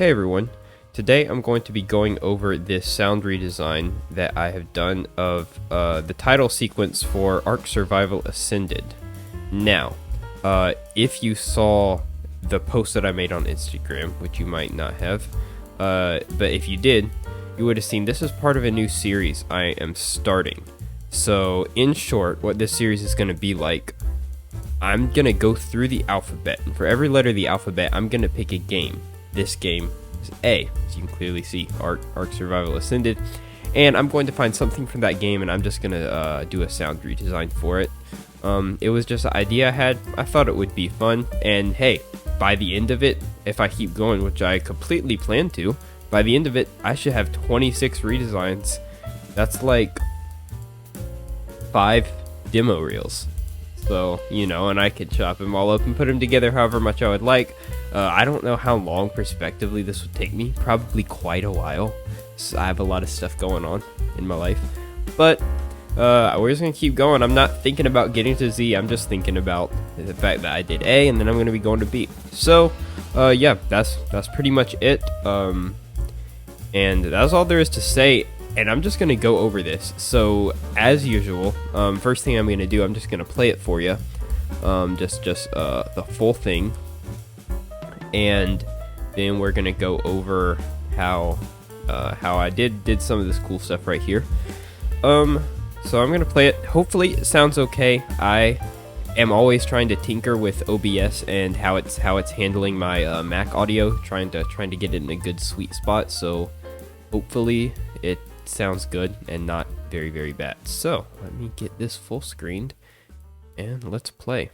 Hey everyone, today I'm going to be going over this sound redesign that I have done of the title sequence for Ark Survival Ascended. Now, if you saw the post that I made on Instagram, which you might not have, but if you did, you would have seen this is part of a new series I am starting. So in short, what this series is going to be like, I'm going to go through the alphabet, and for every letter of the alphabet, I'm going to pick a game. This game is A, as you can clearly see, Ark Survival Ascended, and I'm going to find something from that game, and I'm just going to do a sound redesign for it. It was just an idea I had. I thought it would be fun, and hey, by the end of it, if I keep going, which I completely plan to, by the end of it, I should have 26 redesigns. That's like 5 demo reels. So, you know, and I could chop them all up and put them together however much I would like. I don't know how long prospectively this would take me. Probably quite a while. So I have a lot of stuff going on in my life. But we're just going to keep going. I'm not thinking about getting to Z. I'm just thinking about the fact that I did A and then I'm going to be going to B. So, yeah, that's pretty much it. And that's all there is to say. And I'm just going to go over this. So, as usual, first thing I'm going to do, I'm just going to play it for you. Just the full thing. And then we're going to go over how I did some of this cool stuff right here. So I'm going to play it. Hopefully it sounds okay. I am always trying to tinker with OBS and how it's handling my Mac audio, trying to get it in a good sweet spot. So hopefully it sounds good and not very, very bad. So let me get this full screened and let's play.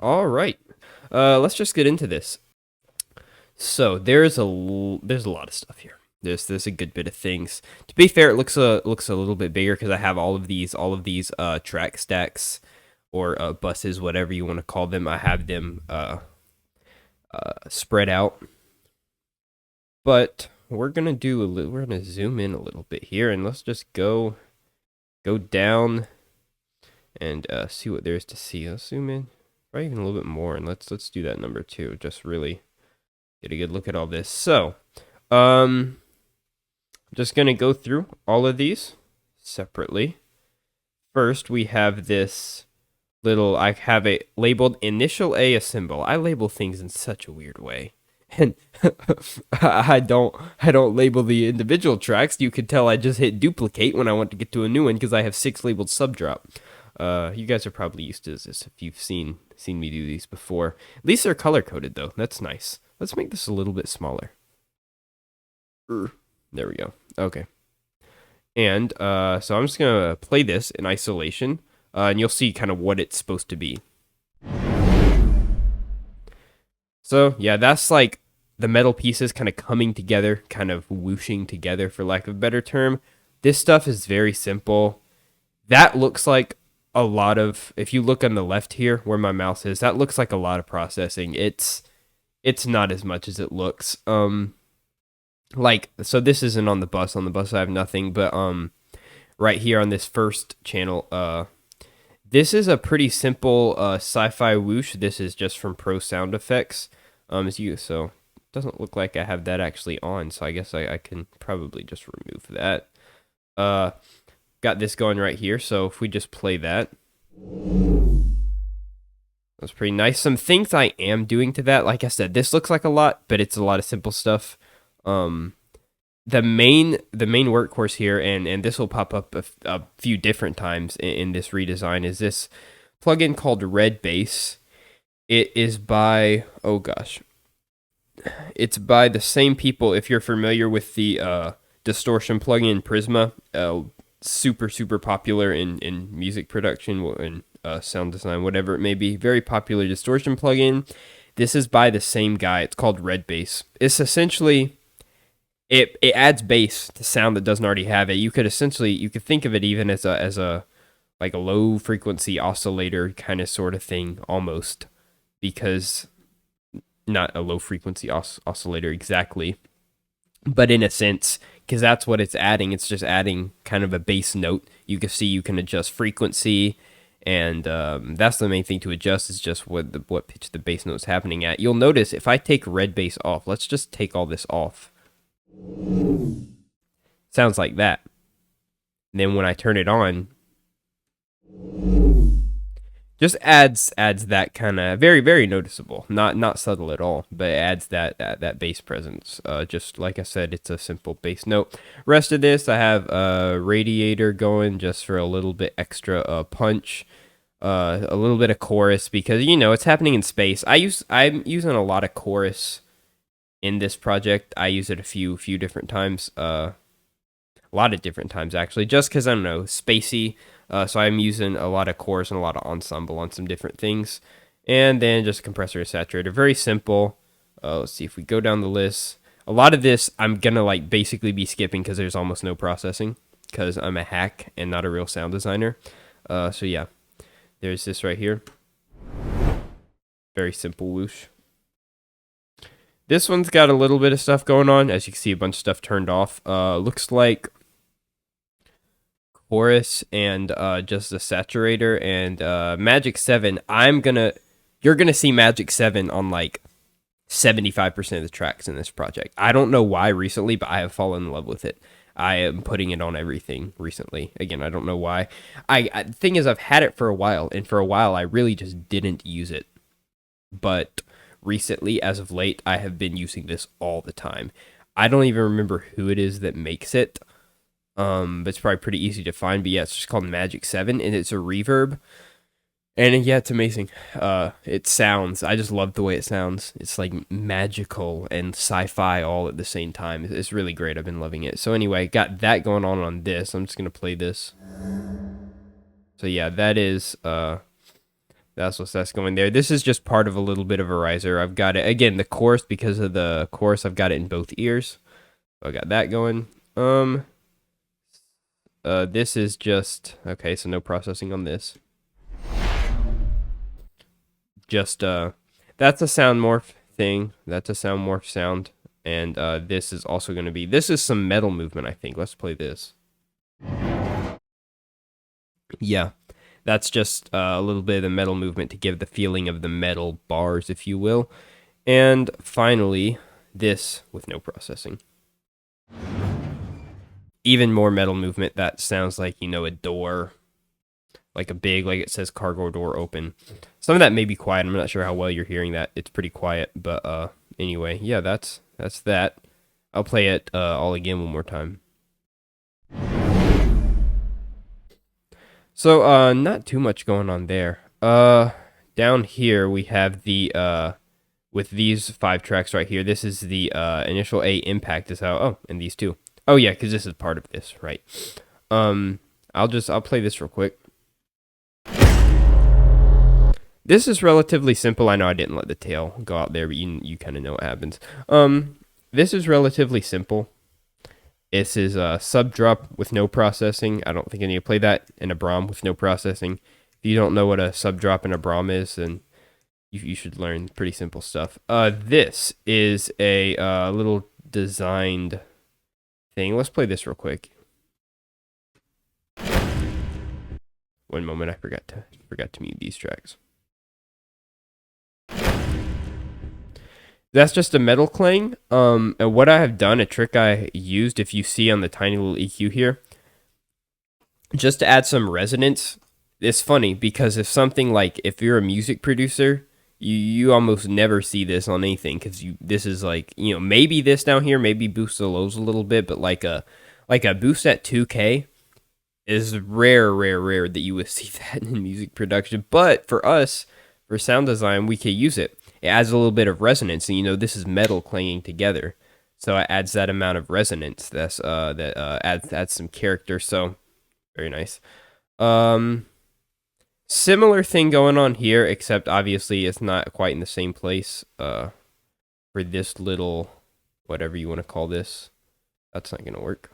All right, let's just get into this. So there's a lot of stuff here. There's a good bit of things. To be fair, it looks a little bit bigger because I have all of these track stacks or buses, whatever you want to call them. I have them spread out. But we're gonna zoom in a little bit here, and let's just go down and see what there is to see. Let's zoom in. Probably even a little bit more, and let's do that number 2. Just really get a good look at all this. So, I'm just gonna go through all of these separately. First, we have this little. I have it labeled Initial A symbol. I label things in such a weird way, and I don't label the individual tracks. You can tell I just hit duplicate when I want to get to a new one because I have 6 labeled subdrop. You guys are probably used to this if you've seen me do these before. At least they're color coded though. That's nice. Let's make this a little bit smaller. There we go. Okay. And so I'm just gonna play this in isolation, and you'll see kind of what it's supposed to be. So yeah, that's like the metal pieces kind of coming together, kind of whooshing together, for lack of a better term. This stuff is very simple. That looks like a lot of, if you look on the left here where my mouse is, that looks like a lot of processing. It's not as much as it looks. Like, so this isn't on the bus. On the bus I have nothing, but right here on this first channel, this is a pretty simple sci-fi whoosh. This is just from Pro Sound Effects. So it doesn't look like I have that actually on, so I guess I can probably just remove that. Got this going right here, so if we just play that, that's pretty nice. Some things I am doing to that, like I said, this looks like a lot, but it's a lot of simple stuff. The main workhorse here, and this will pop up a few different times in this redesign, is this plugin called Redesign. It is by, oh gosh, it's by the same people. If you're familiar with the distortion plugin Prisma, super popular in music production and sound design, whatever it may be. Very popular distortion plugin. This is by the same guy. It's called Redesign. It's essentially it adds bass to sound that doesn't already have it. You could think of it even as a like a low frequency oscillator kind of sort of thing almost, because not a low frequency oscillator exactly, but in a sense, because that's what it's adding. It's just adding kind of a bass note. You can see you can adjust frequency, and that's the main thing to adjust is just what pitch the bass note is happening at. You'll notice if I take red bass off, let's just take all this off. Sounds like that. And then when I turn it on, just adds that kind of very noticeable, not subtle at all, but it adds that bass presence. Just like I said, it's a simple bass note. Rest of this, I have a radiator going just for a little bit extra punch. A little bit of chorus because it's happening in space. I'm using a lot of chorus in this project. I use it a few different times. A lot of different times actually, just because I don't know, spacey. So I'm using a lot of chorus and a lot of ensemble on some different things. And then just a compressor and saturator. Very simple. Let's see if we go down the list. A lot of this I'm going to like basically be skipping because there's almost no processing because I'm a hack and not a real sound designer. So yeah, there's this right here. Very simple whoosh. This one's got a little bit of stuff going on. As you can see, a bunch of stuff turned off. Looks like chorus and just the saturator and Magic 7. You're gonna see Magic 7 on like 75% of the tracks in this project. I don't know why recently, but I have fallen in love with it. I am putting it on everything recently. Again, I don't know why. The thing is, I've had it for a while, and for a while I really just didn't use it. But recently, as of late, I have been using this all the time. I don't even remember who it is that makes it. But it's probably pretty easy to find. But yeah, it's just called Magic 7, and it's a reverb. And yeah, it's amazing. It sounds, I just love the way it sounds. It's like magical and sci-fi all at the same time. It's really great. I've been loving it. So anyway, got that going on this. I'm just going to play this. So yeah, that's that's going there. This is just part of a little bit of a riser. I've got it, again, the chorus, because of the chorus, I've got it in both ears. So I got that going. This is just, okay, so no processing on this. Just that's a sound morph thing. That's a sound morph sound. And this is also going to be, this is some metal movement, I think. Let's play this. Yeah, that's just a little bit of the metal movement to give the feeling of the metal bars, if you will. And finally, this with no processing. Even more metal movement that sounds like, a door. Like a big, like it says cargo door open. Some of that may be quiet. I'm not sure how well you're hearing that. It's pretty quiet, but anyway, yeah, that's that. I'll play it all again one more time. So not too much going on there. Down here we have the with these 5 tracks right here. This is the initial A impact is how. Oh, and these 2. Oh yeah, because this is part of this, right? I'll play this real quick. This is relatively simple. I know I didn't let the tail go out there, but you kind of know what happens. This is relatively simple. This is a sub drop with no processing. I don't think I need to play that, and a Brahm with no processing. If you don't know what a sub drop and a Brahm is, then you should learn pretty simple stuff. This is a little designed thing. Let's play this real quick. One moment, I forgot to mute these tracks. That's just a metal clang. And what I have done, a trick I used, if you see on the tiny little EQ here, just to add some resonance. It's funny because if you're a music producer, you almost never see this on anything because this is like, maybe this down here, maybe boost the lows a little bit, but like a boost at 2K is rare that you would see that in music production. But for us, for sound design, we could use it. It adds a little bit of resonance, and this is metal clanging together, so it adds that amount of resonance. That adds some character. So very nice. Similar thing going on here, except obviously it's not quite in the same place. For this little, whatever you want to call this, That's not gonna work.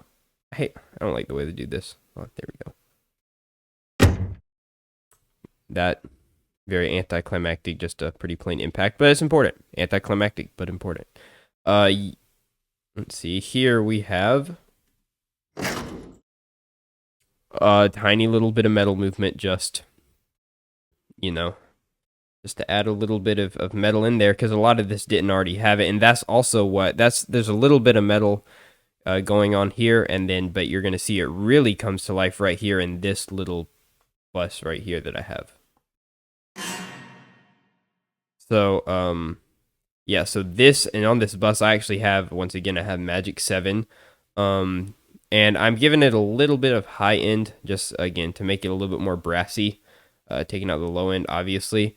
Hey, I don't like the way they do this. Oh, there we go. That very anticlimactic, just a pretty plain impact, but it's important. Anticlimactic, but important. Uh, let's see. Here we have a tiny little bit of metal movement, just you know, just to add a little bit of metal in there, because a lot of this didn't already have it, and that's also what there's a little bit of metal going on here, and then but you're gonna see it really comes to life right here in this little bus right here that I have. So yeah, so this and on this bus I actually have once again I have Magic 7. Um and I'm giving it a little bit of high end just again to make it a little bit more brassy. Taking out the low end obviously.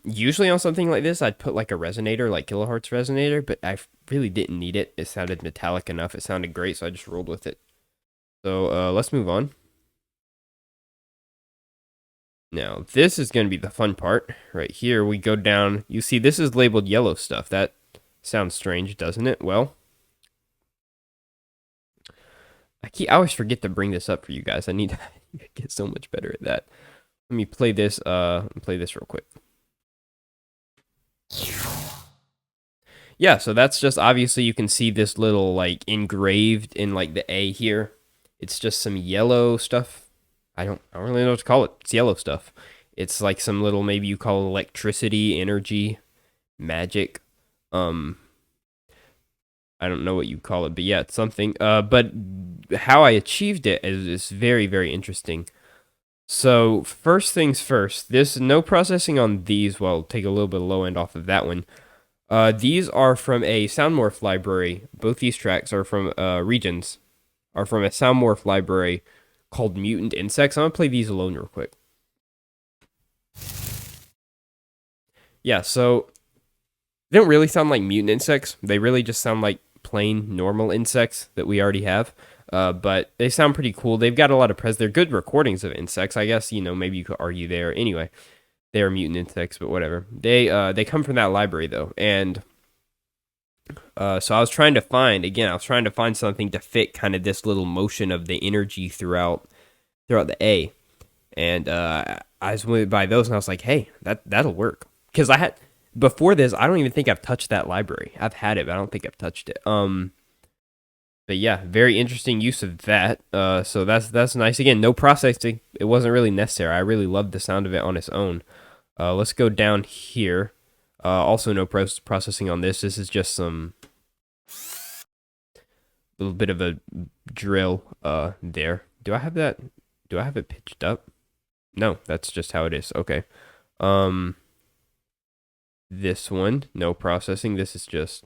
Usually on something like this I'd put like a resonator, like kilohertz resonator, but I really didn't need it. It sounded metallic enough. It sounded great, so I just rolled with it. So let's move on. Now, this is going to be the fun part. Right here, we go down. You see, this is labeled yellow stuff. That sounds strange, doesn't it? Well, I always forget to bring this up for you guys. I need to get so much better at that. Let me play this real quick. Yeah, so that's just obviously you can see this little like engraved in like the A here. It's just some yellow stuff. I don't really know what to call it. It's yellow stuff. It's like some little maybe you call electricity, energy, magic. Um I don't know what you call it, but yeah, it's something. But how I achieved it is very, very interesting. So first things first, this no processing on these. Well, take a little bit of low end off of that one. These are from a Soundmorph library. Both these tracks are from regions, are from a Soundmorph library called Mutant Insects. I'm gonna play these alone real quick. Yeah, so they don't really sound like mutant insects. They really just sound like plain normal insects that we already have. But they sound pretty cool. They've got a lot of they're good recordings of insects. I guess maybe you could argue there. Anyway, they are mutant insects, but whatever. They come from that library though, and so I was trying to find something to fit kind of this little motion of the energy throughout the A, and I just went by those and I was like, hey, that'll work because I had before this. I don't even think I've touched that library. I've had it, but I don't think I've touched it. But yeah, very interesting use of that. So that's nice. Again, no processing. It wasn't really necessary. I really loved the sound of it on its own. Let's go down here. Also, no processing on this. This is just some little bit of a drill. There. Do I have that? Do I have it pitched up? No, that's just how it is. Okay. This one, no processing. This is just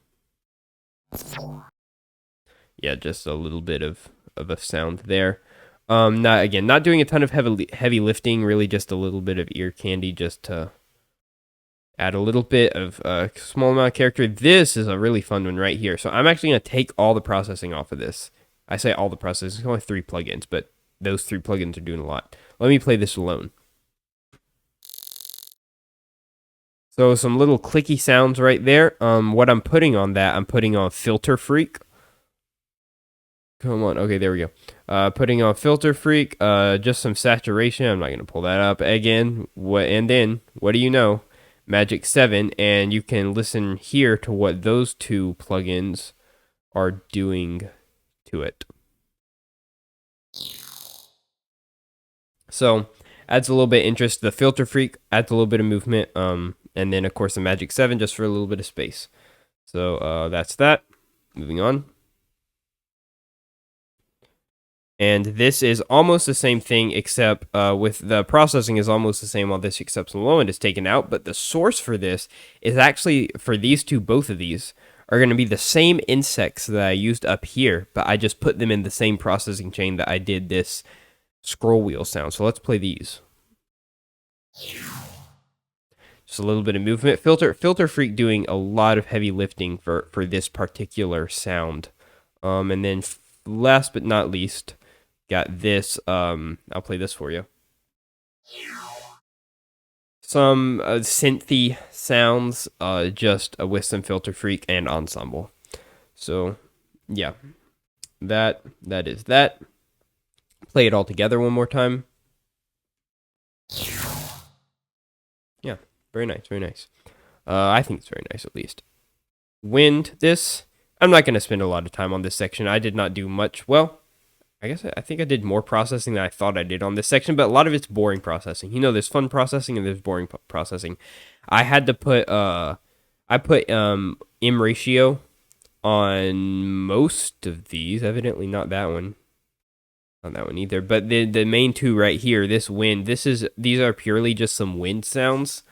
just a little bit of a sound there. Not doing a ton of heavy lifting, really just a little bit of ear candy just to add a little bit of a small amount of character. This is a really fun one right here. So I'm actually going to take all the processing off of this. I say all the processing, it's only 3 plugins, but those 3 plugins are doing a lot. Let me play this alone. So some little clicky sounds right there. What I'm putting on that, I'm putting on Filter Freak. Come on. Okay, there we go. Putting on Filter Freak, just some saturation. I'm not going to pull that up again. And then, what do you know? Magic 7, and you can listen here to what those 2 plugins are doing to it. So, adds a little bit of interest. The Filter Freak adds a little bit of movement. And then, of course, the Magic 7 just for a little bit of space. So, that's that. Moving on. And this is almost the same thing, except with the processing is almost the same on this, except the low end is taken out. But the source for this is actually, for these two, both of these, are going to be the same insects that I used up here, but I just put them in the same processing chain that I did this scroll wheel sound. So let's play these. Just a little bit of movement. Filter Freak doing a lot of heavy lifting for this particular sound. And then last but not least, got this. I'll play this for you. Some synthy sounds, just with some Filter Freak and ensemble. So, yeah. That is that. Play it all together one more time. Yeah, very nice, very nice. I think it's very nice at least. Wind this. I'm not going to spend a lot of time on this section. I did not do much. Well, I think I did more processing than I thought I did on this section, but a lot of it's boring processing. You know, there's fun processing and there's boring processing. I had to put I put M ratio on most of these. Evidently not that one. Not that one either. But the main two right here, this wind, these are purely just some wind sounds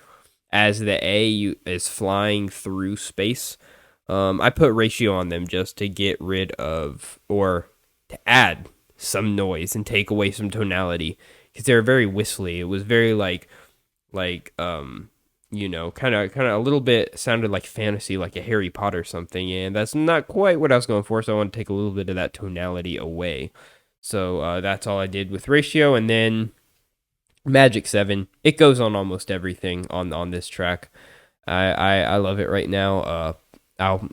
as the A is flying through space. I put ratio on them just to get rid of or to add some noise and take away some tonality because they're very whistly. It was very you know, kind of a little bit sounded like fantasy, like a Harry Potter something, and that's not quite what I was going for. So I want to take a little bit of that tonality away. So that's all I did with ratio, and then Magic 7. It goes on almost everything on this track. I love it right now. I'll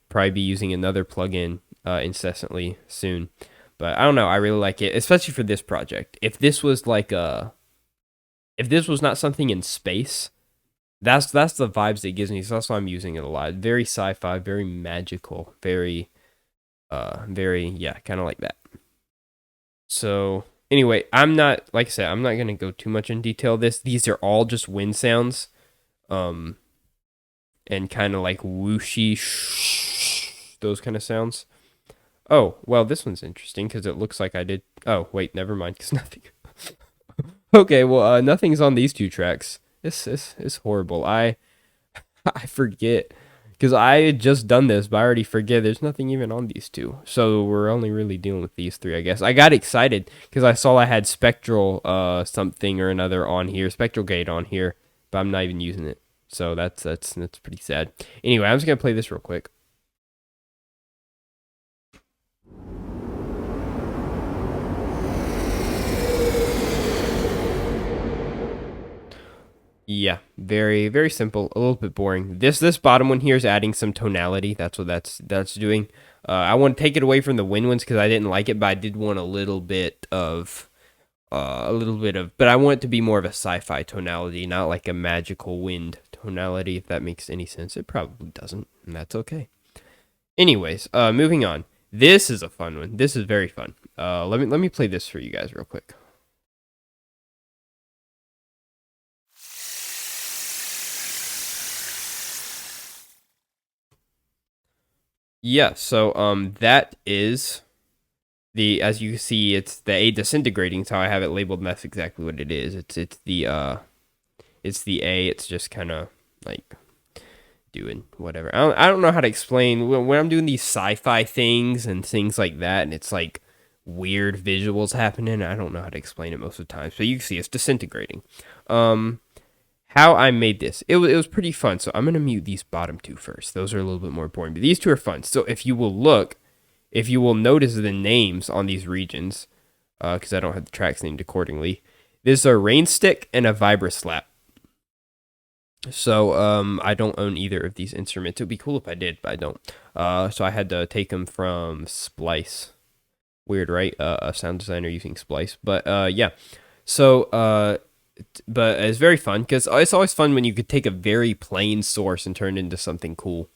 probably be using another plugin incessantly soon, but I don't know. I really like it, especially for this project. If this was if this was not something in space, that's the vibes it gives me. So that's why I'm using it a lot. Very sci-fi, very magical, very yeah, kind of like that. So anyway, like I said, I'm not gonna go too much in detail. These are all just wind sounds, and kind of like whooshy, those kind of sounds. Oh well, this one's interesting because it looks like I did. Oh wait, never mind, because nothing. Okay, well, nothing's on these two tracks. This is horrible. I forget because I had just done this, but I already forget there's nothing even on these two. So we're only really dealing with these three, I guess. I got excited because I saw I had spectral something or another on here, spectral gate on here, but I'm not even using it. So that's pretty sad. Anyway, I'm just gonna play this real quick. Yeah, very very simple, a little bit boring. This bottom one here is adding some tonality. That's what that's doing. I want to take it away from the wind ones because I didn't like it, but I did want a little bit of but I want it to be more of a sci-fi tonality, not like a magical wind tonality. If that makes any sense, it probably doesn't, and that's okay. Anyways, moving on. This is a fun one. This is very fun. Let me play this for you guys real quick. Yeah, so that is as you see, it's the A disintegrating. It's how I have it labeled, and that's exactly what it is. It's the A. It's just kind of like doing whatever. I don't know how to explain when I'm doing these sci-fi things and things like that, and it's like weird visuals happening. I don't know how to explain it most of the time. So you can see it's disintegrating. How I made this. It was pretty fun. So I'm going to mute these bottom two first. Those are a little bit more boring, but these two are fun. So if you will notice the names on these regions, because I don't have the tracks named accordingly, there's a rain stick and a vibroslap. So I don't own either of these instruments. It would be cool if I did, but I don't. So I had to take them from Splice. Weird, right? A sound designer using Splice. But yeah. So but it's very fun because it's always fun when you could take a very plain source and turn it into something cool.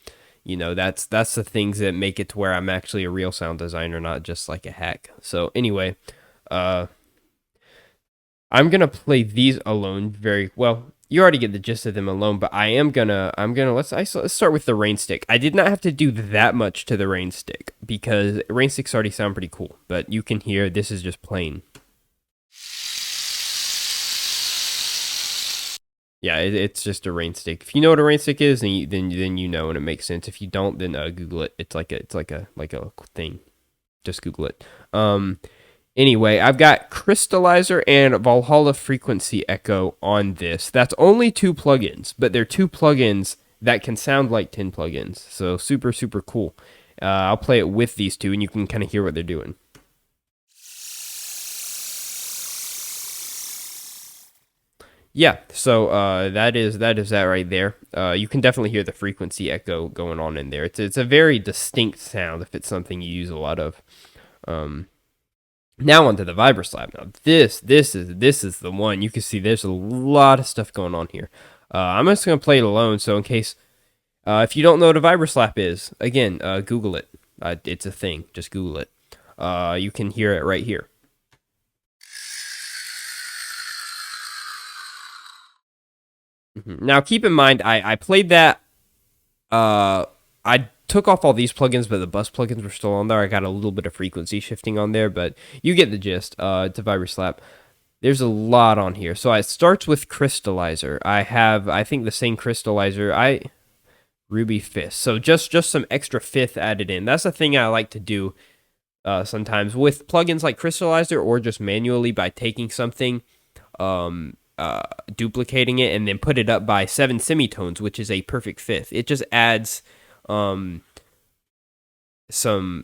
You know, that's the things that make it to where I'm actually a real sound designer, not just like a hack. So anyway, I'm gonna play these alone very well. You already get the gist of them alone, but I'm gonna let's start with the rain stick. I did not have to do that much to the rain stick because rain sticks already sound pretty cool, but you can hear this is just plain. Yeah, it's just a rain stick. If you know what a rain stick is, then you know, and it makes sense. If you don't, then Google it. It's like a thing. Just Google it. Anyway, I've got Crystallizer and Valhalla Frequency Echo on this. That's only 2 plugins, but they're 2 plugins that can sound like 10 plugins. So super super cool. I'll play it with these 2, and you can kind of hear what they're doing. Yeah, so that is that right there. You can definitely hear the frequency echo going on in there. It's a very distinct sound if it's something you use a lot of. Now onto the VibraSlap. Now this is the one. You can see there's a lot of stuff going on here. I'm just gonna play it alone. So in case if you don't know what a VibraSlap is, again, Google it. It's a thing. Just Google it. You can hear it right here. Now keep in mind, I played that. I took off all these plugins, but the bus plugins were still on there. I got a little bit of frequency shifting on there, but you get the gist. It's a VibraSlap. There's a lot on here. So it starts with Crystallizer. I have, I think, the same Crystallizer. Ruby Fifth. So just some extra fifth added in. That's the thing I like to do sometimes with plugins like Crystallizer, or just manually by taking something, duplicating it, and then put it up by 7 semitones, which is a perfect fifth. It just adds it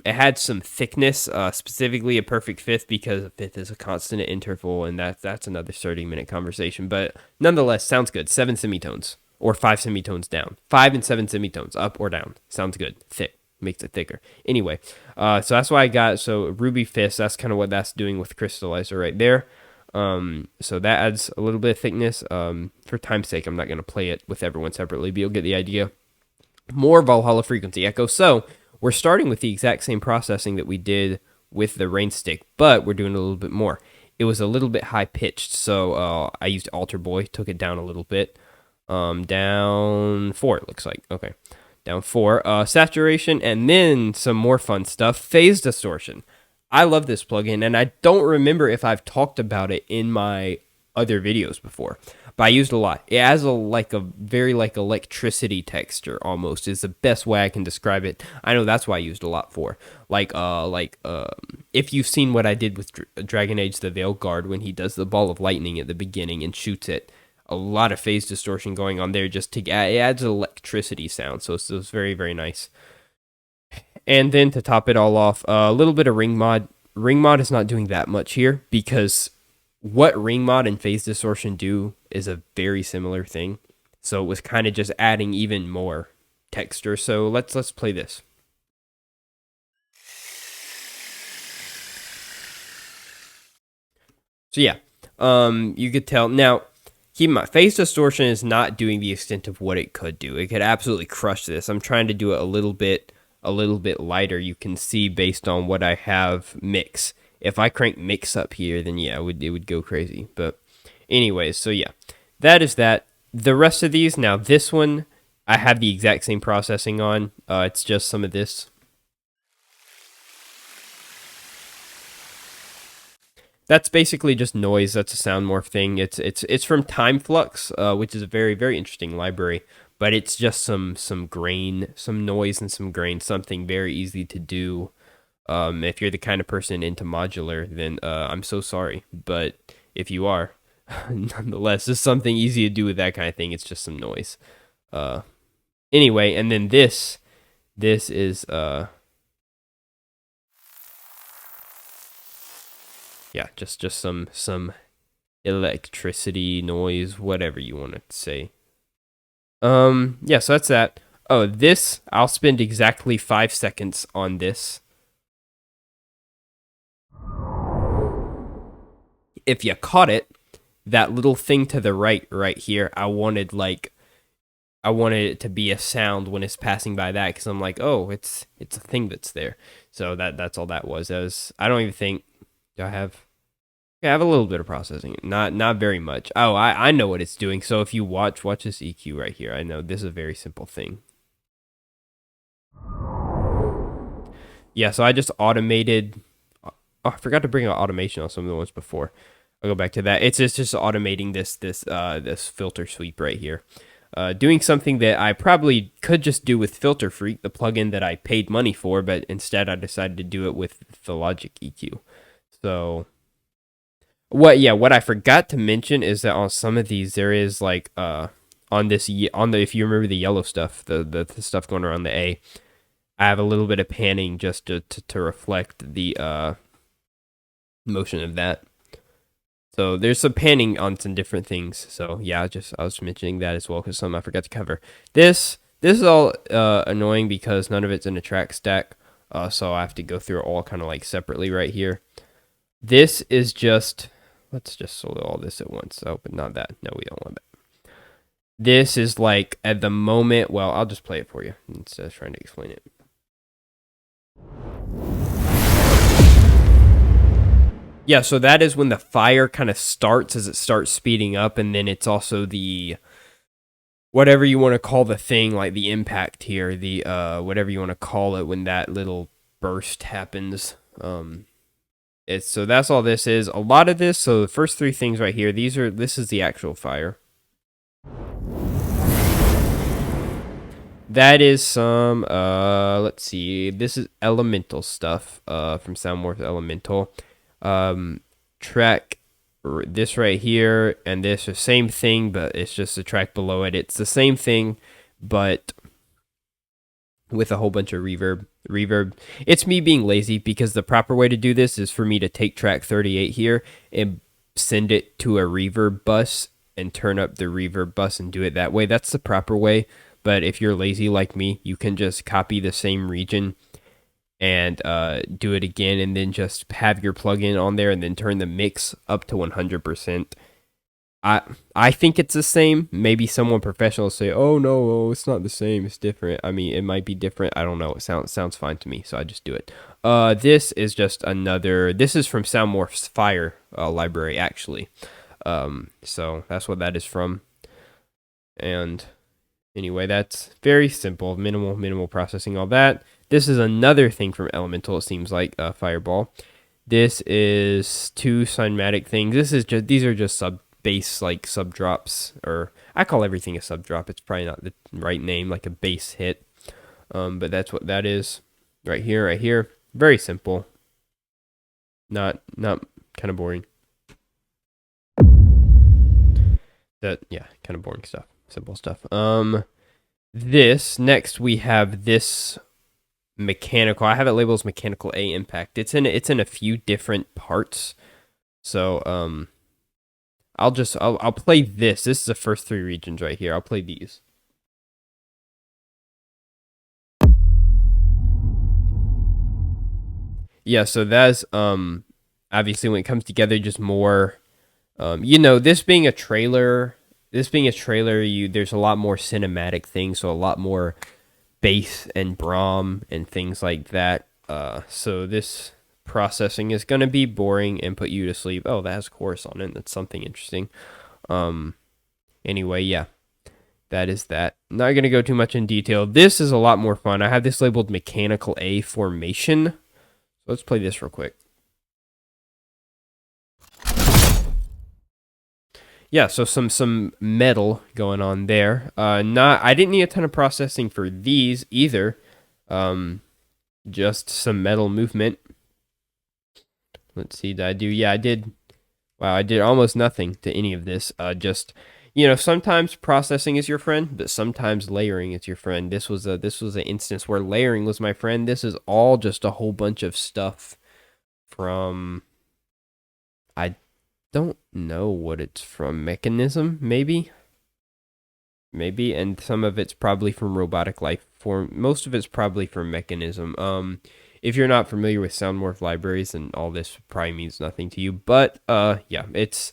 had some thickness, specifically a perfect fifth, because a fifth is a constant interval, and that's another 30-minute conversation. But nonetheless, sounds good. 7 semitones. Or 5 semitones down. 5 and 7 semitones, up or down. Sounds good. Thick. Makes it thicker. Anyway, so that's why I got, so Ruby Fist, that's kind of what that's doing with Crystallizer right there. So that adds a little bit of thickness. For time's sake, I'm not going to play it with everyone separately, but you'll get the idea. More Valhalla frequency echo. So we're starting with the exact same processing that we did with the rain stick, but we're doing a little bit more. It was a little bit high pitched, so I used Alter Boy, took it down a little bit. Down 4, it looks like. Okay, down 4. Saturation, and then some more fun stuff. Phase distortion. I love this plugin, and I don't remember if I've talked about it in my other videos before, but I used it a lot. It has a very electricity texture almost, is the best way I can describe it. I know that's why I used a lot for. If you've seen what I did with Dragon Age the Veil Guard, when he does the ball of lightning at the beginning and shoots it, a lot of phase distortion going on there, just to it adds an electricity sound, so it's very, very nice. And then to top it all off, a little bit of ring mod. Ring mod is not doing that much here, because what ring mod and phase distortion do is a very similar thing. So it was kind of just adding even more texture. So let's play this. So yeah, you could tell now. Keep in mind, phase distortion is not doing the extent of what it could do. It could absolutely crush this. I'm trying to do it a little bit lighter. You can see based on what I have mix. If I crank mix up here, then yeah, it would go crazy. But anyways, so yeah, that is that. The rest of these, now this one, I have the exact same processing on. It's just some of this. That's basically just noise. That's a sound morph thing. It's from Time Flux, which is a very, very interesting library. But it's just some grain, some noise and some grain, something very easy to do. If you're the kind of person into modular, then I'm so sorry. But if you are, nonetheless, it's something easy to do with that kind of thing. It's just some noise. Anyway, and then this is yeah, just some electricity, noise, whatever you want to say. Yeah, so that's that. Oh, this, I'll spend exactly 5 seconds on this. If you caught it, that little thing to the right here, I wanted it to be a sound when it's passing by that, because I'm like, oh, it's a thing that's there. So that's all that was. I don't even think, do I have? Yeah, I have a little bit of processing, not very much. Oh, I know what it's doing. So if you watch this EQ right here, I know this is a very simple thing. Yeah, so I just automated. Oh, I forgot to bring out automation on some of the ones before. I'll go back to that. It's just automating this filter sweep right here. Doing something that I probably could just do with Filter Freak, the plugin that I paid money for, but instead I decided to do it with the Logic EQ. So what I forgot to mention is that on some of these there is like if you remember the yellow stuff, the stuff going around the A, I have a little bit of panning just to reflect the motion of that. So there's some panning on some different things. So yeah, I was mentioning that as well, because some I forgot to cover. This is all annoying because none of it's in a track stack. So I have to go through it all kind of like separately right here. This is just, let's just solo all this at once. Oh, but not that. No, we don't want that. This is like at the moment, well, I'll just play it for you instead of trying to explain it. Yeah, so that is when the fire kind of starts as it starts speeding up, and then it's also the whatever you want to call the thing, like the impact here, the whatever you want to call it when that little burst happens. It's so that's all this is. A lot of this, so the first three things right here, this is the actual fire. That is some let's see. This is elemental stuff from Soundmorph Elemental. Track this right here and this the same thing, but it's just a track below it. It's the same thing, but with a whole bunch of reverb. It's me being lazy because the proper way to do this is for me to take track 38 here and send it to a reverb bus and turn up the reverb bus and do it that way. That's the proper way. But if you're lazy like me, you can just copy the same region and do it again, and then just have your plugin on there and then turn the mix up to 100%. I think it's the same. Maybe someone professional will say, "Oh no, it's not the same. It's different." I mean, it might be different. I don't know. It sounds fine to me, so I just do it. This is just another. This is from Soundmorph's Fire library, actually. So that's what that is from. And anyway, that's very simple, minimal processing, all that. This is another thing from Elemental. It seems like Fireball. This is two cymatic things. These are just bass like sub drops, or I call everything a sub drop. It's probably not the right name, like a bass hit. But that's what that is. Right here. Very simple. Not kind of boring. Kind of boring stuff. Simple stuff. This next we have this mechanical. I have it labeled as mechanical A impact. It's in a few different parts. So I'll play this. This is the first three regions right here. I'll play these. Yeah, so that's obviously when it comes together just more this being a trailer, there's a lot more cinematic things, so a lot more bass and Brahm and things like that. So this processing is going to be boring and put you to sleep. Oh, that has chorus on it. That's something interesting. Anyway, yeah, that is that. Not going to go too much in detail. This is a lot more fun. I have this labeled Mechanical A Formation. So let's play this real quick. Yeah, so some metal going on there. I didn't need a ton of processing for these either. Just some metal movement. Let's see, did I do? Yeah, I did. Wow, I did almost nothing to any of this. Just sometimes processing is your friend, but sometimes layering is your friend. This was an instance where layering was my friend. This is all just a whole bunch of stuff from I don't know what it's from. Mechanism, maybe, and some of it's probably from Robotic Life Form. Most of it's probably from Mechanism. If you're not familiar with Soundmorph libraries, then all this probably means nothing to you. But yeah, it's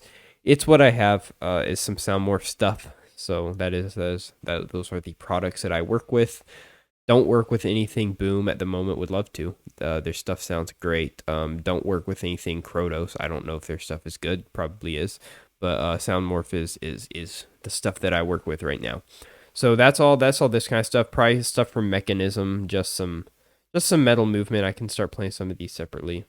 what I have. Is some Soundmorph stuff. So those are the products that I work with. Don't work with anything Boom at the moment. Would love to. Their stuff sounds great. Don't work with anything Krotos. I don't know if their stuff is good. Probably is. But Soundmorph is the stuff that I work with right now. So that's all this kind of stuff. Probably stuff from Mechanism. Just some metal movement. I can start playing some of these separately.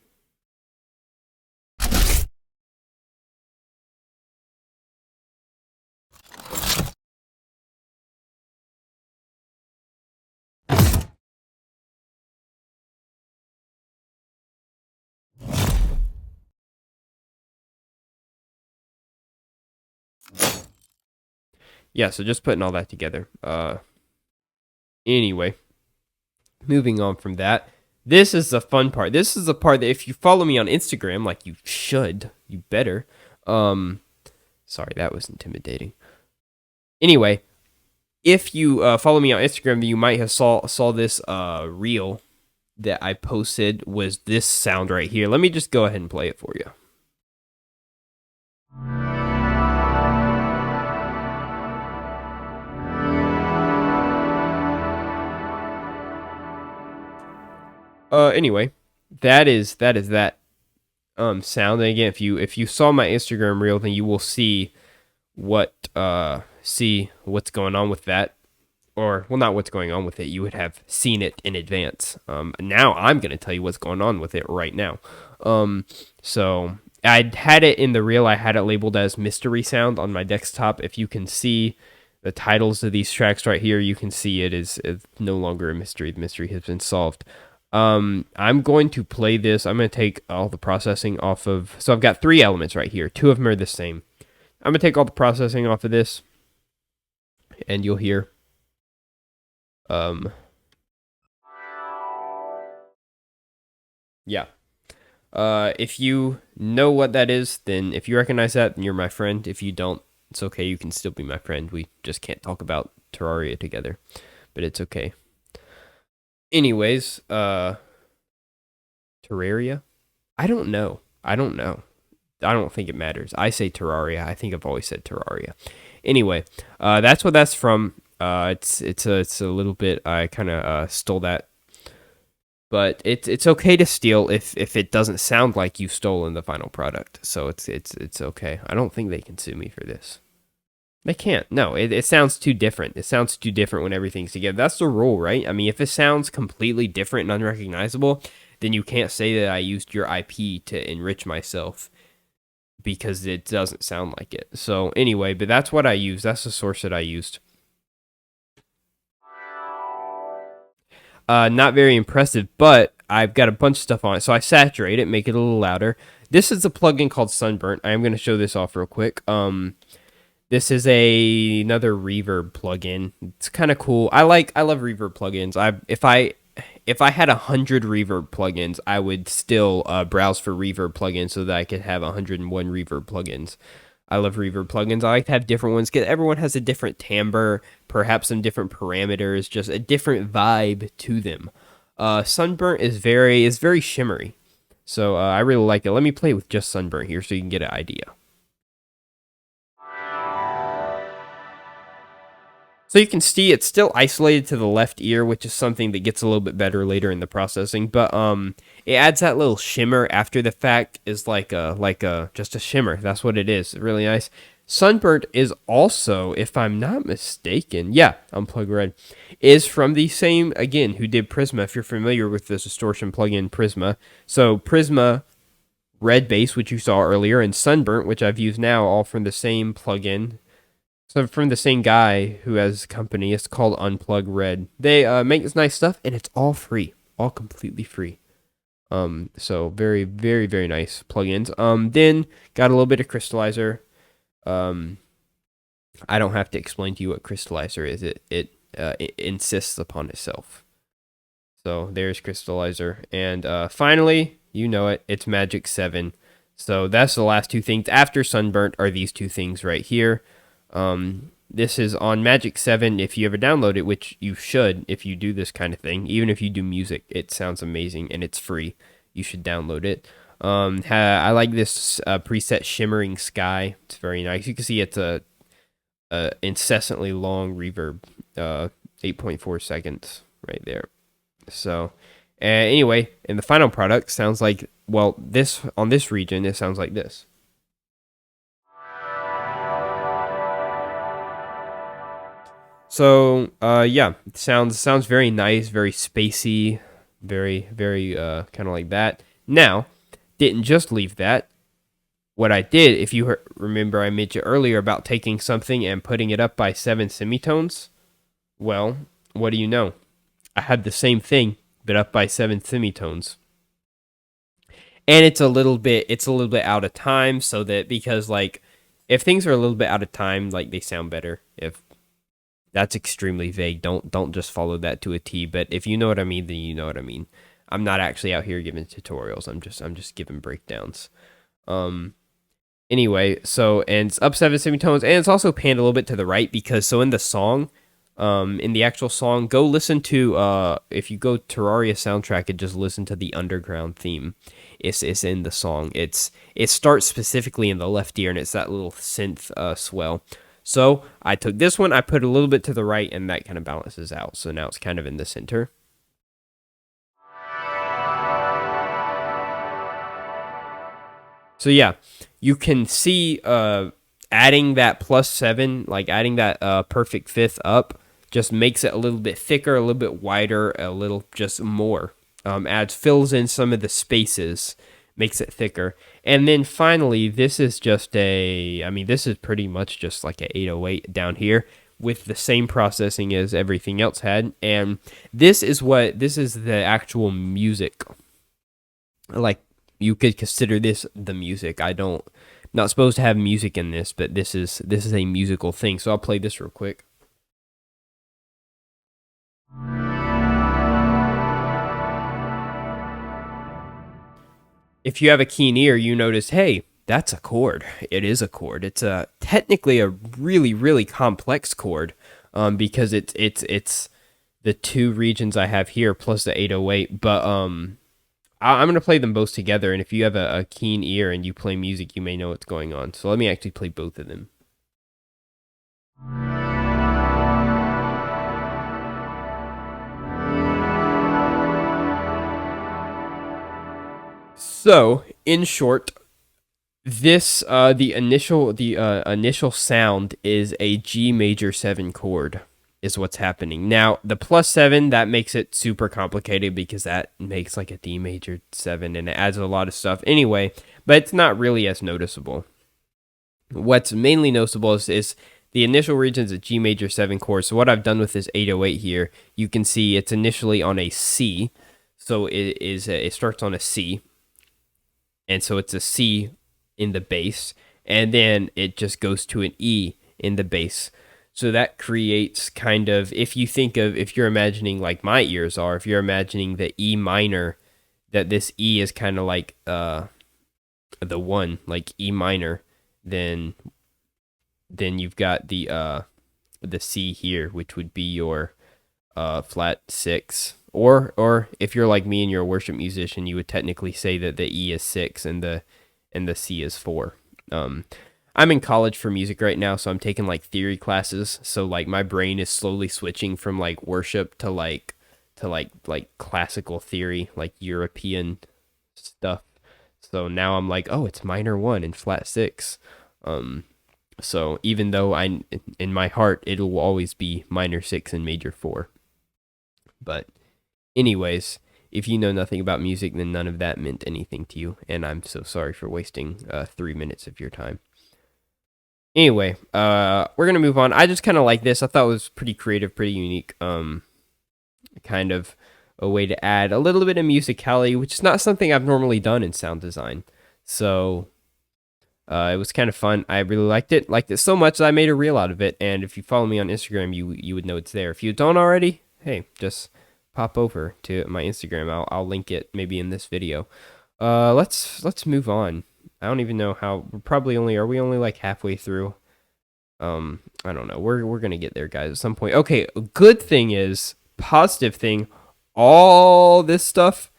Yeah, so just putting all that together. Anyway, moving on from that. This is the fun part. This is the part that if you follow me on Instagram, like you should, you better. Sorry, that was intimidating. Anyway, if you follow me on Instagram, you might have saw this reel that I posted was this sound right here. Let me just go ahead and play it for you. Anyway, that sound. And again, if you saw my Instagram reel, then you will see what's going on with that. Or, well, not what's going on with it. You would have seen it in advance. Now I'm going to tell you what's going on with it right now. So I had it in the reel. I had it labeled as mystery sound on my desktop. If you can see the titles of these tracks right here, you can see it's no longer a mystery. The mystery has been solved. I'm going to play this. I'm going to take all the processing off of. So I've got 3 elements right here. 2 of them are the same. I'm going to take all the processing off of this, and you'll hear. Yeah. If you know what that is, then if you recognize that, then you're my friend. If you don't, it's okay. You can still be my friend. We just can't talk about Terraria together, but it's okay. Anyways, Terraria? I don't know. I don't think it matters. I say Terraria. I think I've always said Terraria. Anyway, that's what that's from. It's a little bit. I kind of stole that, but it's okay to steal if it doesn't sound like you've stolen the final product. So it's okay. I don't think they can sue me for this. They can't. No, it sounds too different. It sounds too different when everything's together. That's the rule, right? I mean, if it sounds completely different and unrecognizable, then you can't say that I used your IP to enrich myself because it doesn't sound like it. So anyway, but that's what I used. That's the source that I used. Not very impressive, but I've got a bunch of stuff on it. So I saturate it, make it a little louder. This is a plugin called Sunburnt. I am going to show this off real quick. This is another reverb plugin. It's kind of cool. I love reverb plugins. If I had 100 reverb plugins, I would still browse for reverb plugins so that I could have 101 reverb plugins. I love reverb plugins. I like to have different ones. Everyone has a different timbre, perhaps some different parameters, just a different vibe to them. Sunburnt is very shimmery, so I really like it. Let me play with just Sunburnt here so you can get an idea. So you can see it's still isolated to the left ear, which is something that gets a little bit better later in the processing. But it adds that little shimmer after the fact. Is like just a shimmer. That's what it is. Really nice. Sunburnt is also, if I'm not mistaken, yeah, Unplug Red is from the same again who did Prisma. If you're familiar with this distortion plugin Prisma, so Prisma, Red Bass, which you saw earlier, and Sunburnt, which I've used now, all from the same plugin. So from the same guy who has a company. It's called Unplug Red. They make this nice stuff, and it's all free, all completely free. So very, very, very nice plugins. Then got a little bit of Crystallizer. I don't have to explain to you what Crystallizer is. It insists upon itself. So there's Crystallizer, and finally, you know it. It's Magic 7. So that's the last 2 things. After Sunburnt are these 2 things right here. This is on Magic 7 if you ever download it, which you should if you do this kind of thing. Even if you do music, it sounds amazing and it's free. You should download it. I like this preset Shimmering Sky. It's very nice. You can see it's a incessantly long reverb, 8.4 seconds right there. So anyway, and the final product sounds like, well, this on this region, it sounds like this. So, yeah, it sounds very nice, very spacey, very kind of like that. Now, didn't just leave that. What I did, if you remember, I mentioned earlier about taking something and putting it up by 7 semitones. Well, what do you know? I had the same thing, but up by 7 semitones. And it's a little bit out of time, so that because like if things are a little bit out of time, like they sound better. If that's extremely vague. Don't just follow that to a T. But if you know what I mean, then you know what I mean. I'm not actually out here giving tutorials. I'm just giving breakdowns. Anyway, so and it's up 7 semitones, and it's also panned a little bit to the right because so in the song, in the actual song. Go listen to if you go Terraria soundtrack and just listen to the underground theme. It's in the song. It starts specifically in the left ear and it's that little synth swell. So I took this one, I put a little bit to the right, and that kind of balances out. So now it's kind of in the center. So yeah, you can see adding that +7, like adding that perfect fifth up, just makes it a little bit thicker, a little bit wider, a little just more. Fills in some of the spaces, makes it thicker. And then finally, this is just this is pretty much just like an 808 down here with the same processing as everything else had. And this is the actual music. Like, you could consider this the music. Not supposed to have music in this, but this is a musical thing. So I'll play this real quick. If you have a keen ear, you notice, hey, that's a chord. It is a chord. It's technically a really, really complex chord, because it's the two regions I have here plus the 808. But I'm gonna play them both together, and if you have a keen ear and you play music, you may know what's going on. So let me actually play both of them. So, in short, this the initial sound is a G major 7 chord is what's happening. Now, the +7, that makes it super complicated because that makes like a D major 7 and it adds a lot of stuff anyway, but it's not really as noticeable. What's mainly noticeable is the initial region is a G major 7 chord. So what I've done with this 808 here, you can see it's initially on a C. So it starts on a C. And so it's a C in the bass, and then it just goes to an E in the bass. So that creates kind of, if you're imagining like my ears are, if you're imagining the E minor, that this E is kind of like the 1, like E minor, then you've got the C here, which would be your flat 6. Or if you're like me and you're a worship musician, you would technically say that the E is 6 and the C is 4. I'm in college for music right now, so I'm taking like theory classes. So like my brain is slowly switching from like worship to like classical theory, like European stuff. So now I'm like, oh, it's minor 1 and flat 6. So even though in my heart it will always be minor 6 and major 4. But anyways, if you know nothing about music, then none of that meant anything to you, and I'm so sorry for wasting 3 minutes of your time. Anyway, we're gonna move on. I just kind of like this. I thought it was pretty creative, pretty unique. Kind of a way to add a little bit of musicality, which is not something I've normally done in sound design. So it was kind of fun. I really liked it so much that I made a reel out of it. And if you follow me on Instagram, you would know it's there. If you don't already, hey, just pop over to my Instagram. I'll link it maybe in this video. Let's move on. I don't even know how. Are we only like halfway through? I don't know. We're gonna get there, guys, at some point. Okay, good thing is, positive thing, all this stuff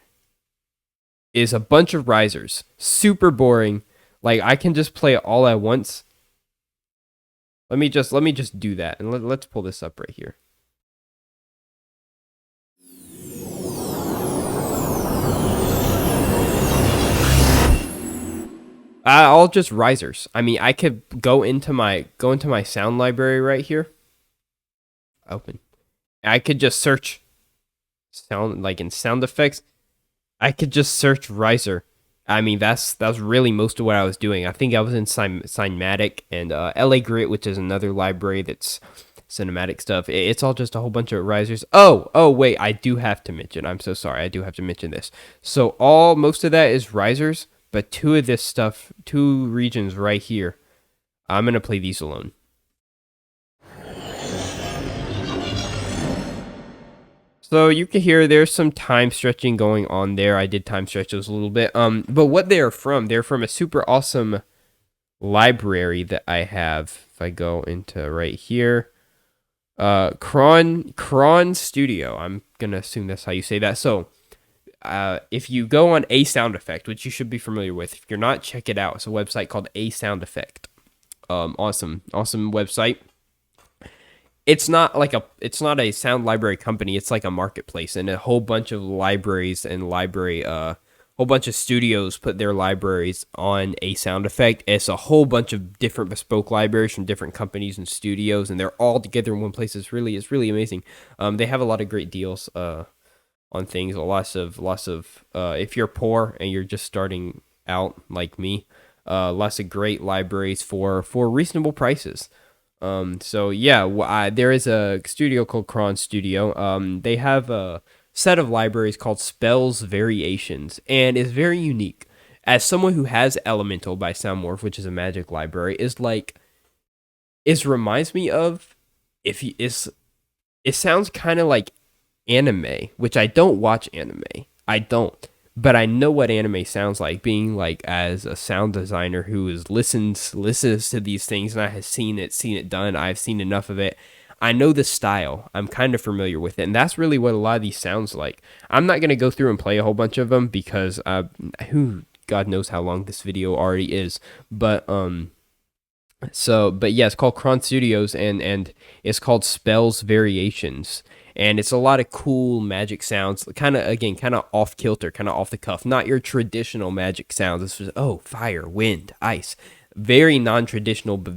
is a bunch of risers. Super boring. Like, I can just play it all at once. Let me just do that, and let's pull this up right here. All just risers. I mean, I could go into my sound library right here. Open. I could just search sound, like in sound effects. I could just search riser. I mean, that's really most of what I was doing. I think I was in Cinematic and LA Grit, which is another library that's cinematic stuff. It's all just a whole bunch of risers. Oh, wait, I do have to mention. I'm so sorry. I do have to mention this. So most of that is risers. But two regions right here, I'm going to play these alone. So you can hear there's some time stretching going on there. I did time stretch those a little bit. But what they're from a super awesome library that I have. If I go into right here, Cron Studio. I'm gonna assume that's how you say that. So, if you go on A Sound Effect, which you should be familiar with, if you're not, check it out. It's a website called A Sound Effect. Awesome website. It's not a sound library company. It's like a marketplace, and a whole bunch of libraries and whole bunch of studios put their libraries on A Sound Effect. It's a whole bunch of different bespoke libraries from different companies and studios, and they're all together in one place. It's really amazing. They have a lot of great deals on things. Lots of if you're poor and you're just starting out like me, lots of great libraries for reasonable prices. So yeah, there is a studio called Cron Studio. They have a set of libraries called Spells Variations, and it's very unique. As someone who has Elemental by Soundmorph, which is a magic library, it reminds me of if you, it's it sounds kind of like anime, which I don't watch anime. I don't. But I know what anime sounds like, being like as a sound designer who listens to these things, and I have seen it done. I've seen enough of it. I know the style. I'm kind of familiar with it, and that's really what a lot of these sounds like. I'm not gonna go through and play a whole bunch of them because who God knows how long this video already is. But yeah, it's called Cron Studios, and it's called Spells Variations, and it's a lot of cool magic sounds, kind of off kilter, kind of off the cuff, not your traditional magic sounds. It's just fire, wind, ice, very non-traditional, but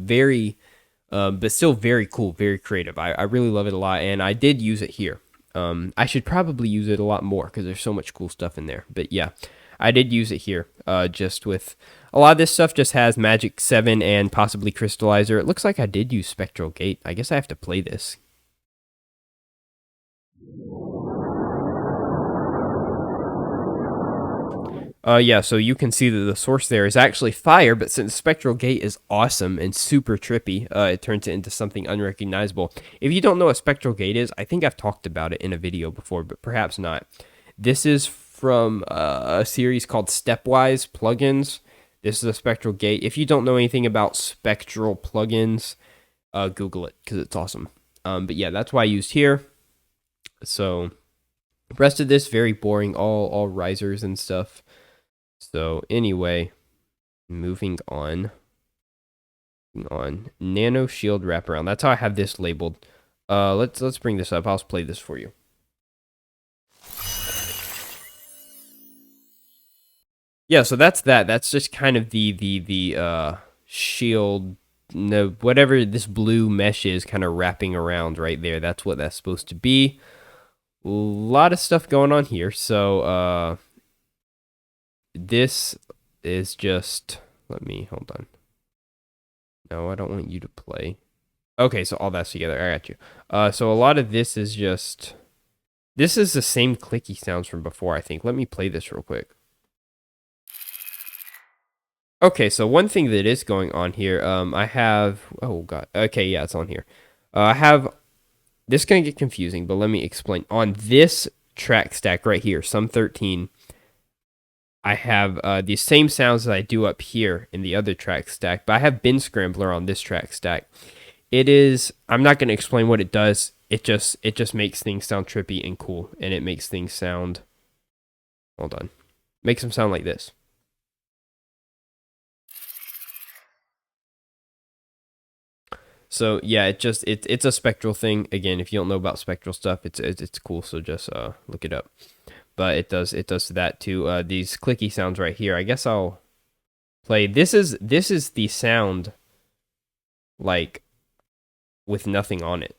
still very cool, very creative. I really love it a lot, and I did use it here. I should probably use it a lot more because there's so much cool stuff in there. But yeah, I did use it here. Just with a lot of this stuff just has Magic 7 and possibly Crystallizer. It looks like I did use Spectral Gate. I guess I have to play this. Yeah, so you can see that the source there is actually fire, but since Spectral Gate is awesome and super trippy, it turns it into something unrecognizable. If you don't know what Spectral Gate is, I think I've talked about it in a video before, but perhaps not. This is from a series called Stepwise Plugins. This is a Spectral Gate. If you don't know anything about Spectral plugins, Google it because it's awesome. But yeah, that's why I used here. So, the rest of this very boring, all risers and stuff. So anyway, moving on. Nano Shield Wraparound. That's how I have this labeled. Let's bring this up. I'll play this for you. Yeah, so that's that. That's just kind of the shield, no, whatever this blue mesh is, kind of wrapping around right there. That's what that's supposed to be. A lot of stuff going on here. So this is just, let me hold on. No, I don't want you to play. Okay, so all that's together. I got you. So a lot of this is just, this is the same clicky sounds from before, I think. Let me play this real quick. Okay, so one thing that is going on here, I have, oh god, okay, yeah, it's on here. I have, this is going to get confusing, but let me explain. On this track stack right here, Sum 13, I have the same sounds that I do up here in the other track stack, but I have Bin Scrambler on this track stack. It is, I'm not going to explain what it does, it just makes things sound trippy and cool, and it makes things sound, hold on, makes them sound like this. So yeah, it's a spectral thing. Again, if you don't know about spectral stuff, it's cool. So just look it up. But it does that too. These clicky sounds right here. I guess I'll play. This is the sound like with nothing on it.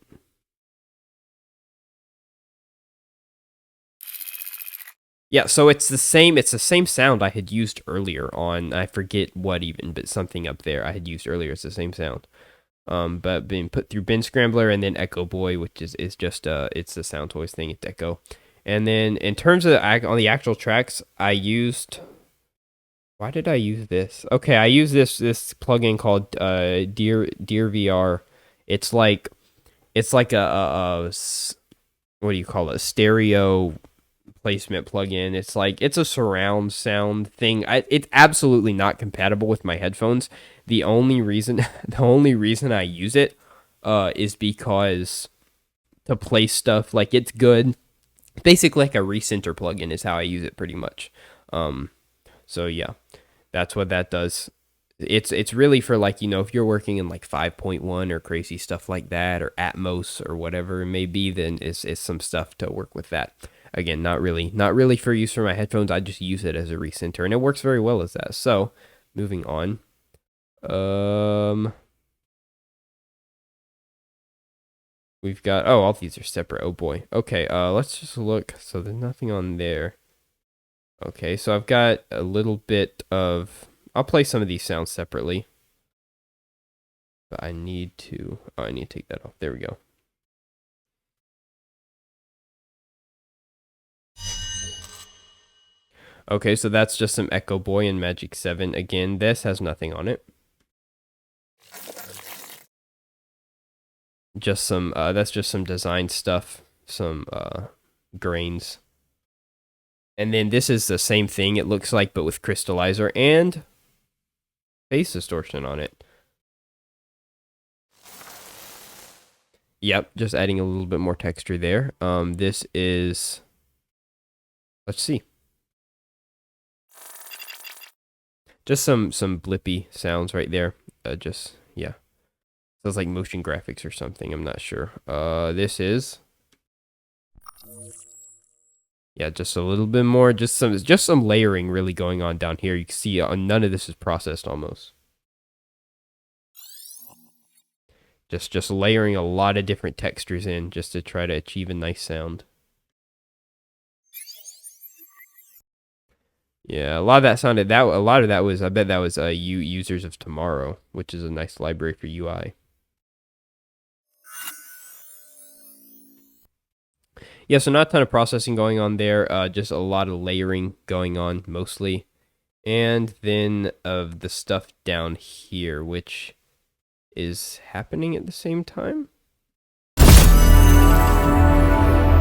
Yeah, so it's the same sound I had used earlier on, I forget what even, but something up there I had used earlier. It's the same sound. But being put through Bin Scrambler and then Echo Boy, which is just it's the Sound Toys thing. It's Echo. And then in terms of on the actual tracks, I used. Why did I use this? Okay, I use this plugin called Dear VR. It's like a what do you call it? A stereo placement plugin. It's a surround sound thing. It's absolutely not compatible with my headphones. The only reason I use it is because to place stuff. Like it's good. Basically, like a recenter plugin is how I use it pretty much. So yeah, that's what that does. It's really for like, if you're working in like 5.1 or crazy stuff like that, or Atmos or whatever it may be, then it's some stuff to work with that. Again, not really for use for my headphones. I just use it as a recenter, and it works very well as that. So moving on. We've got, oh, all these are separate. Oh boy. Okay, let's just look. So there's nothing on there. Okay, so I've got a little bit of, I'll play some of these sounds separately. But I need to, oh, I need to take that off. There we go. Okay, so that's just some Echo Boy and Magic 7. Again, this has nothing on it. Just some, that's just some design stuff, some grains. And then this is the same thing, it looks like, but with crystallizer and phase distortion on it. Yep, just adding a little bit more texture there. This is, let's see. Just some blippy sounds right there. Just, yeah. Sounds like motion graphics or something, I'm not sure. This is, yeah, just a little bit more, just some layering really going on down here. You can see none of this is processed almost. Just layering a lot of different textures in just to try to achieve a nice sound. Yeah, a lot of that sounded that a lot of that was, I bet that was Users of Tomorrow, which is a nice library for UI. Yeah, so not a ton of processing going on there, just a lot of layering going on mostly. And then of the stuff down here, which is happening at the same time.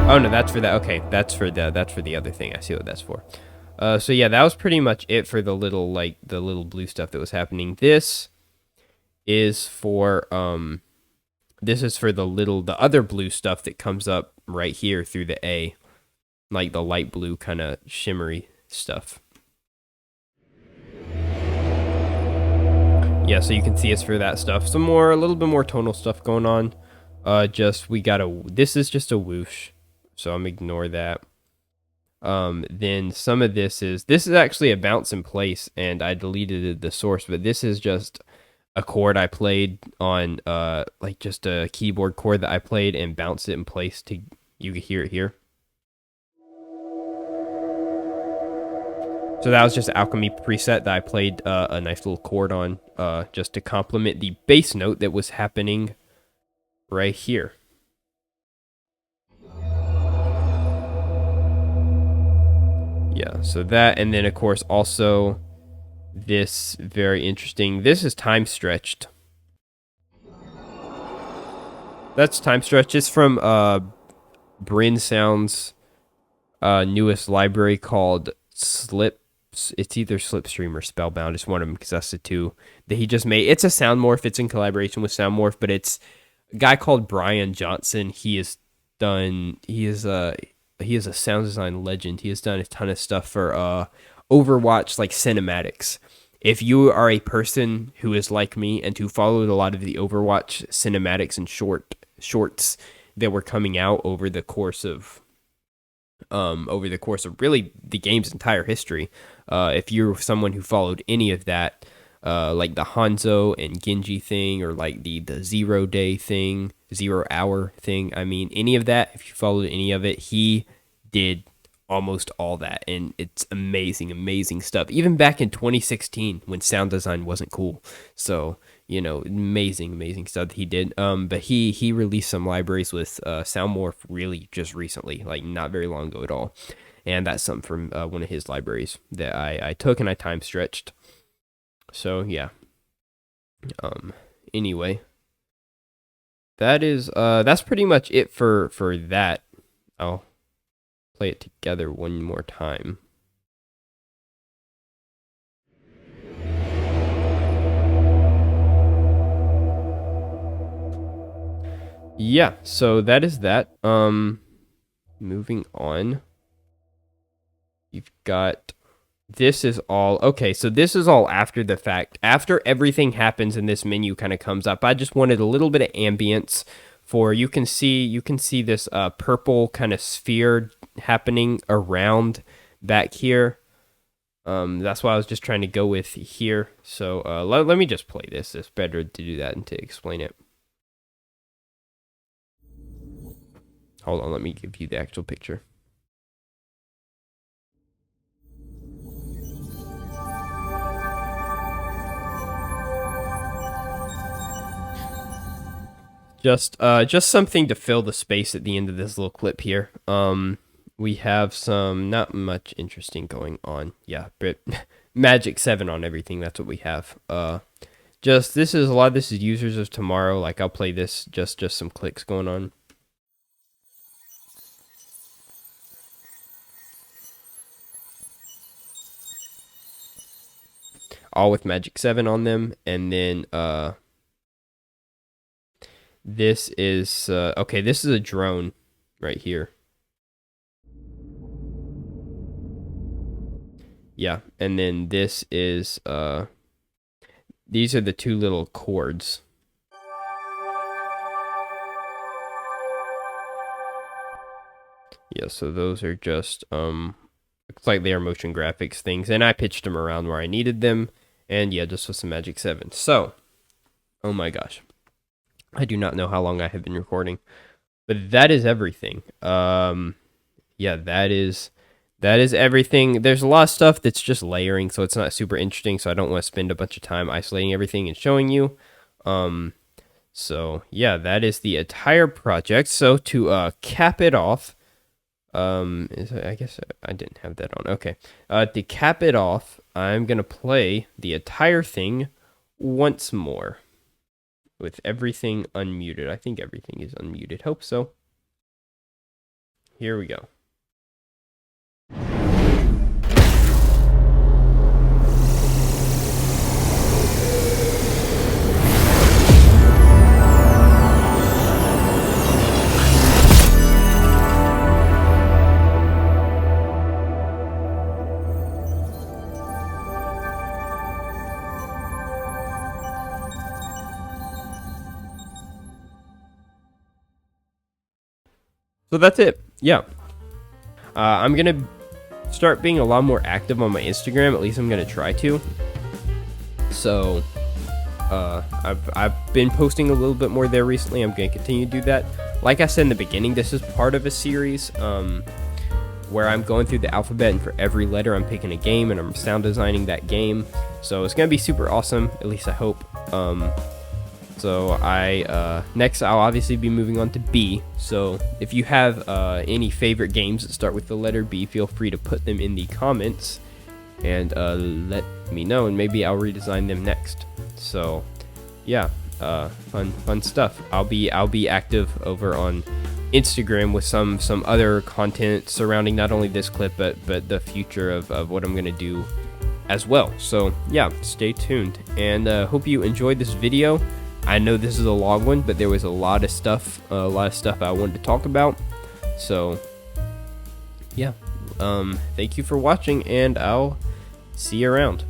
Oh no, that's for that. Okay, that's for the other thing. I see what that's for. So yeah, that was pretty much it for the little blue stuff that was happening. This is for the other blue stuff that comes up right here through the A, like the light blue kind of shimmery stuff. Yeah, so you can see it's for that stuff. A little bit more tonal stuff going on. This is just a whoosh, so I'm ignore that. Then some of this is actually a bounce in place, and I deleted the source, but this is just a chord I played on, like just a keyboard chord that I played and bounced it in place to, you can hear it here. So that was just an Alchemy preset that I played a nice little chord on, just to complement the bass note that was happening right here. Yeah, so that, and then of course also this very interesting, this is time stretched. That's time stretched. It's from Bryn Sound's newest library called Slips. It's either Slipstream or Spellbound. It's one of them because that's the two that he just made. It's a Sound Morph. It's in collaboration with Sound Morph, but it's a guy called Brian Johnson. He is a sound design legend. He has done a ton of stuff for Overwatch, like cinematics. If you are a person who is like me and who followed a lot of the Overwatch cinematics and shorts that were coming out over the course of really the game's entire history, if you're someone who followed any of that, like the Hanzo and Genji thing, or like the 0 day thing, 0 hour thing, I mean, any of that, if you followed any of it, he did almost all that, and it's amazing stuff, even back in 2016 when sound design wasn't cool. So amazing stuff that he did. But he released some libraries with Sound Morph really just recently, like not very long ago at all, and that's something from one of his libraries that I took and I time stretched. So yeah. Anyway, that's pretty much it for that. I'll play it together one more time. yeah, so that is that. Moving on. You've got, this is all, okay, so this is all after the fact. After everything happens and this menu kind of comes up, I just wanted a little bit of ambience for, you can see this purple kind of sphere happening around back here. That's why I was just trying to go with here. So let me just play this. It's better to do that and to explain it. Hold on, let me give you the actual picture. Just something to fill the space at the end of this little clip here. We have some not much interesting going on. Yeah, but Magic 7 on everything. That's what we have. Just this is a lot of this is users of tomorrow. Like I'll play this just some clicks going on. All with Magic 7 on them, and then this is okay, this is a drone right here. Yeah, and then this is these are the two little chords. Yeah, so those are just looks like they are motion graphics things, and I pitched them around where I needed them, and yeah, just with some Magic 7. So, oh my gosh. I do not know how long I have been recording, but that is everything. Yeah, that is everything. There's a lot of stuff that's just layering, so it's not super interesting. So I don't want to spend a bunch of time isolating everything and showing you. So yeah, that is the entire project. So to cap it off, I guess I didn't have that on. Okay, to cap it off, I'm gonna play the entire thing once more. With everything unmuted. I think everything is unmuted. Hope so. Here we go. So that's it. Yeah. I'm going to start being a lot more active on my Instagram. At least I'm going to try to. So I've been posting a little bit more there recently. I'm going to continue to do that. Like I said in the beginning, this is part of a series where I'm going through the alphabet, and for every letter I'm picking a game and I'm sound designing that game. So it's going to be super awesome. At least I hope. So next I'll obviously be moving on to B. So if you have any favorite games that start with the letter B, feel free to put them in the comments and let me know, and maybe I'll redesign them next. So yeah, fun stuff. I'll be active over on Instagram with some other content surrounding not only this clip but the future of what I'm gonna do as well. So yeah, stay tuned, and hope you enjoyed this video. I know this is a long one, but there was a lot of stuff I wanted to talk about. So yeah, thank you for watching, and I'll see you around.